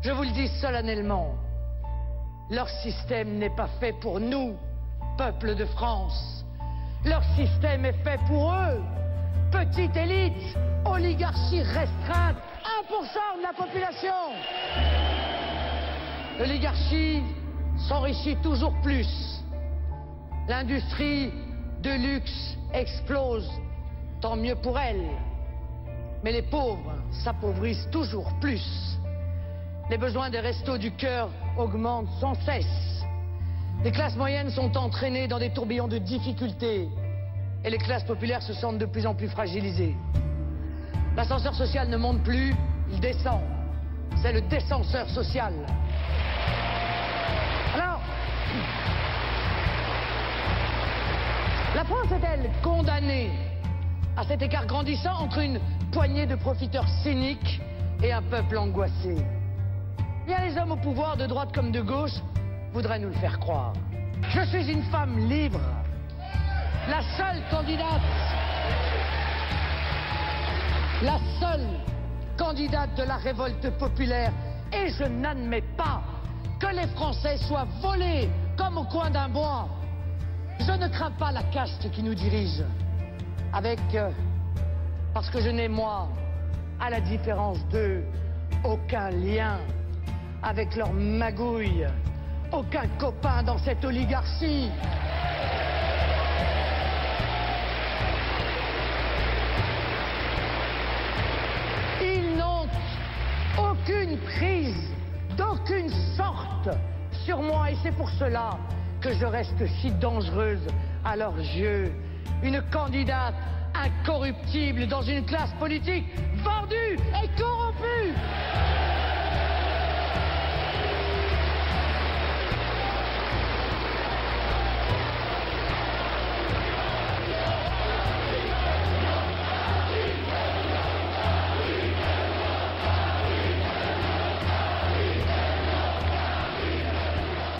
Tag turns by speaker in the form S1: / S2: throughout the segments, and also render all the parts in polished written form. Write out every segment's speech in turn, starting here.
S1: Je vous le dis solennellement, leur système n'est pas fait pour nous, peuple de France. Leur système est fait pour eux, petite élite, oligarchie restreinte, 1% de la population. L'oligarchie s'enrichit toujours plus. L'industrie de luxe explose, tant mieux pour elle. Mais les pauvres s'appauvrissent toujours plus. Les besoins des restos du cœur augmentent sans cesse. Les classes moyennes sont entraînées dans des tourbillons de difficultés et les classes populaires se sentent de plus en plus fragilisées. L'ascenseur social ne monte plus, il descend. C'est le descenseur social. Alors, la France est-elle condamnée à cet écart grandissant entre une poignée de profiteurs cyniques et un peuple angoissé? Bien, les hommes au pouvoir, de droite comme de gauche, voudraient nous le faire croire. Je suis une femme libre, la seule candidate de la révolte populaire. Et je n'admets pas que les Français soient volés comme au coin d'un bois. Je ne crains pas la caste qui nous dirige. Parce que je n'ai, moi, à la différence d'eux, aucun lien avec leur magouille, aucun copain dans cette oligarchie. Ils n'ont aucune prise, d'aucune sorte sur moi, et c'est pour cela que je reste si dangereuse à leurs yeux. Une candidate incorruptible dans une classe politique vendue et corrompue.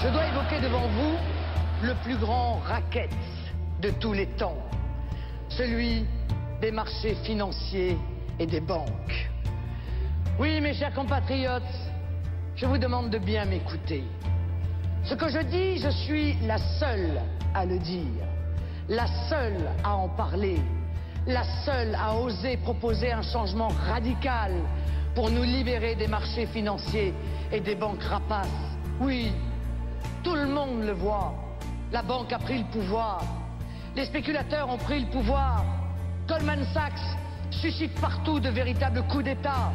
S1: Je dois évoquer devant vous le plus grand racket de tous les temps, celui des marchés financiers et des banques. Oui, mes chers compatriotes, je vous demande de bien m'écouter. Ce que je dis, je suis la seule à le dire, la seule à en parler, la seule à oser proposer un changement radical pour nous libérer des marchés financiers et des banques rapaces. Oui, tout le monde le voit. La banque a pris le pouvoir. Les spéculateurs ont pris le pouvoir. Goldman Sachs suscite partout de véritables coups d'État.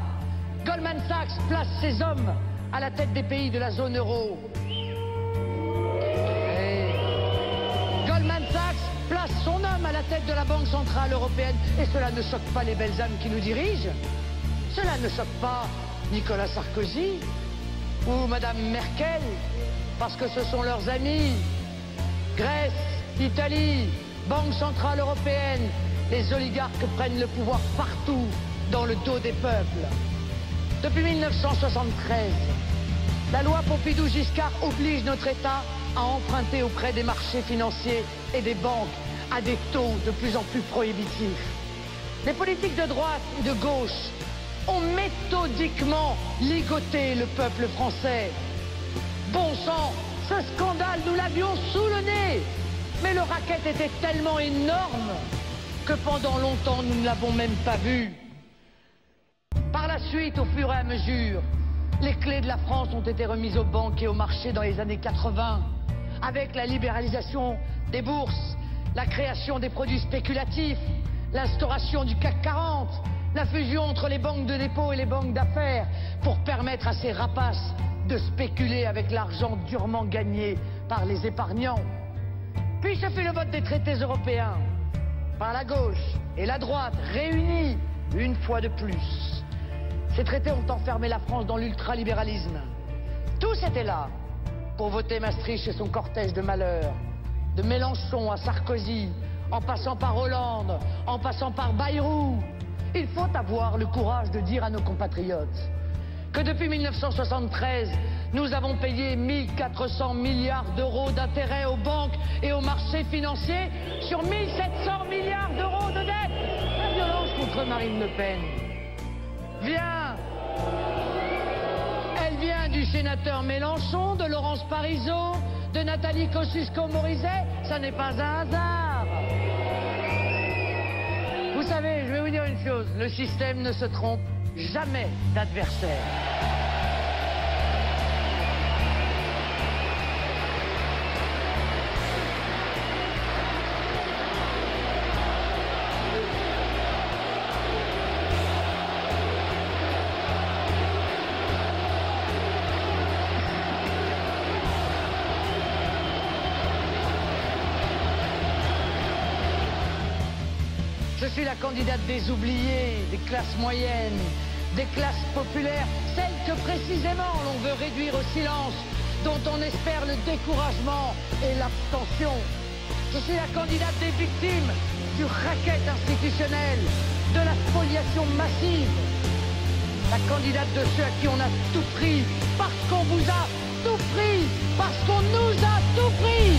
S1: Goldman Sachs place ses hommes à la tête des pays de la zone euro. Et Goldman Sachs place son homme à la tête de la Banque Centrale Européenne. Et cela ne choque pas les belles âmes qui nous dirigent. Cela ne choque pas Nicolas Sarkozy ou Madame Merkel, parce que ce sont leurs amis. Grèce, Italie, Banque Centrale Européenne, les oligarques prennent le pouvoir partout dans le dos des peuples. Depuis 1973, la loi Pompidou-Giscard oblige notre État à emprunter auprès des marchés financiers et des banques à des taux de plus en plus prohibitifs. Les politiques de droite et de gauche ont méthodiquement ligoté le peuple français. Bon sang, ce scandale, nous l'avions sous le nez. Mais le racket était tellement énorme que pendant longtemps, nous ne l'avons même pas vu. Par la suite, au fur et à mesure, les clés de la France ont été remises aux banques et aux marchés dans les années 80, avec la libéralisation des bourses, la création des produits spéculatifs, l'instauration du CAC 40, la fusion entre les banques de dépôt et les banques d'affaires pour permettre à ces rapaces de spéculer avec l'argent durement gagné par les épargnants. Puis ce fut le vote des traités européens, par la gauche et la droite, réunis une fois de plus. Ces traités ont enfermé la France dans l'ultralibéralisme. Tous étaient là pour voter Maastricht et son cortège de malheur. De Mélenchon à Sarkozy, en passant par Hollande, en passant par Bayrou. Il faut avoir le courage de dire à nos compatriotes que depuis 1973, nous avons payé 1400 milliards d'euros d'intérêts aux banques et aux marchés financiers sur 1700 milliards d'euros de dette. La violence contre Marine Le Pen elle vient du sénateur Mélenchon, de Laurence Parisot, de Nathalie Kosciusko-Morizet, ça n'est pas un hasard. Vous savez, je vais vous dire une chose, le système ne se trompe jamais d'adversaire. Je suis la candidate des oubliés, des classes moyennes, des classes populaires, celles que précisément l'on veut réduire au silence, dont on espère le découragement et l'abstention. Je suis la candidate des victimes du racket institutionnel, de la spoliation massive. La candidate de ceux à qui on a tout pris, parce qu'on vous a tout pris, parce qu'on nous a tout pris.